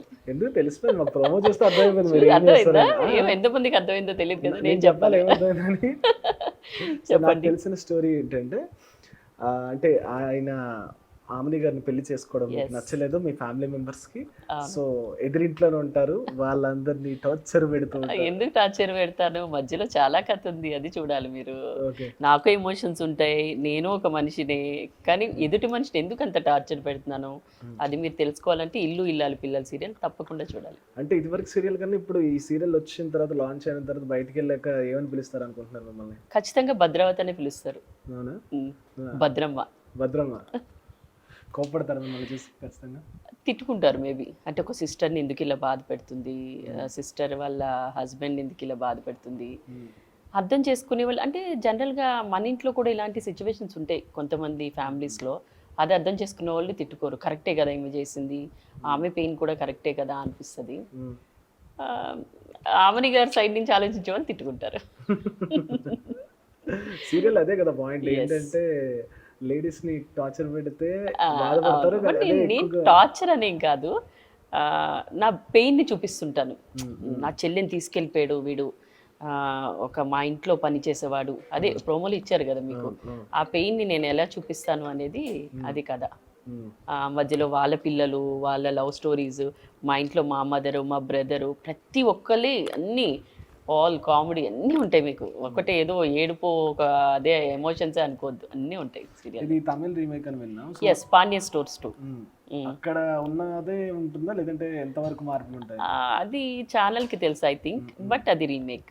చూడాలి. ఎందుకు తెలిసిపోయింది, మాకు ప్రోమో చూస్తే అర్థమైపోయింది మీరు ఏం అర్థమైందా? చేస్తారని. ఏమో ఎంతమందికి అర్థమైందో తెలియదు కదా, నేను నేను చెప్పాలి చెప్పాలి. ఏమర్థమైందని. సో నాకు తెలిసిన స్టోరీ ఏంటంటే అంటే ఆయన ఆమెని గారిని పెళ్లి చేసుకోవడం మీకు నచ్చలేదు మీ ఫ్యామిలీ మెంబర్స్ కి. సో ఎదురింట్లోనే ఉంటారు, వాళ్ళందరినీ టార్చర్ పెడుతూ ఉంటారు. ఎందుకు టార్చర్ పెడతాను, మధ్యలో చాలా కథ ఉంది, అది చూడాలి మీరు. ఓకే. నాకు ఎమోషన్స్ ఉంటాయి, నేను ఒక మనిషినే, కానీ ఎదుటి మనిషిని ఎందుకు అంత టార్చర్ పెడుతున్నాను అది మీరు తెలుసుకోవాలంటే ఇల్లు ఇల్లాలు పిల్లలు సీరియల్ తప్పకుండా చూడాలి. అంటే ఇదివరకు సీరియల్ కన్నా ఇప్పుడు ఈ సీరియల్ వచ్చిన తర్వాత లాంచ్ అయిన తర్వాత బయటికి వెళ్ళాక ఏమని పిలుస్తారు అనుకుంటున్నారు మిమ్మల్ని? ఖచ్చితంగా భద్రావతి అనే పిలుస్తారు. అవునా? భద్రమ్మ. భద్రమ్మ. కోప్పడతారు మిమ్మల్ని చూసి ఖచ్చితంగా? తిట్టుకుంటారు మేబీ, అంటే ఒక సిస్టర్ని ఎందుకు ఇలా బాధ పెడుతుంది, సిస్టర్ వాళ్ళ హస్బెండ్ ఎందుకు ఇలా బాధ పెడుతుంది, అర్థం చేసుకునే వాళ్ళు అంటే జనరల్గా మన ఇంట్లో కూడా ఇలాంటి సిచ్యువేషన్స్ ఉంటాయి కొంతమంది ఫ్యామిలీస్లో. అది అర్థం చేసుకునే వాళ్ళు తిట్టుకోరు, కరెక్టే కదా ఈమె చేసింది, ఆమె పెయిన్ కూడా కరెక్టే కదా అనిపిస్తుంది. ఆమెని గారి సైడ్ నుంచి ఆలోచించే వాళ్ళు తిట్టుకుంటారు. సీరియల్ అదే కదా పాయింట్, ఏంటంటే లేడీస్ ని టార్చర్ పెడితే బాధపడతారు. నేను టార్చర్ అనేం కాదు, నా పెయిన్ ని చూపిస్తుంటాను. నా చెల్లిని తీసుకెళ్ళిపోయాడు వీడు, ఒక మా ఇంట్లో పని చేసేవాడు, అదే ప్రోమోలు ఇచ్చారు కదా మీకు, ఆ పెయిన్ ని నేను ఎలా చూపిస్తాను అనేది అది కదా. మధ్యలో వాళ్ళ పిల్లలు, వాళ్ళ లవ్ స్టోరీస్, మా ఇంట్లో మా మదరు, మా బ్రదరు, ప్రతి ఒక్కరి అన్నీ ఆల్ కామెడీ అన్నీ ఉంటాయి మీకు. ఒకటే ఏదో ఏడుపు ఒక అదే ఎమోషన్స్ అనుకోవద్దు, అన్నీ ఉంటాయి సీరియల్. ఇది తమిళ రీమేక్ అని విన్నాం. Yes, Pandian stores 2. అక్కడ ఉన్నదే ఉంటుందా లేదంటే ఎంతవరకు మార్పులు ఉంటాయి? అది ఛానల్కి తెలుసు ఐ థింక్, బట్ అది రీమేక్.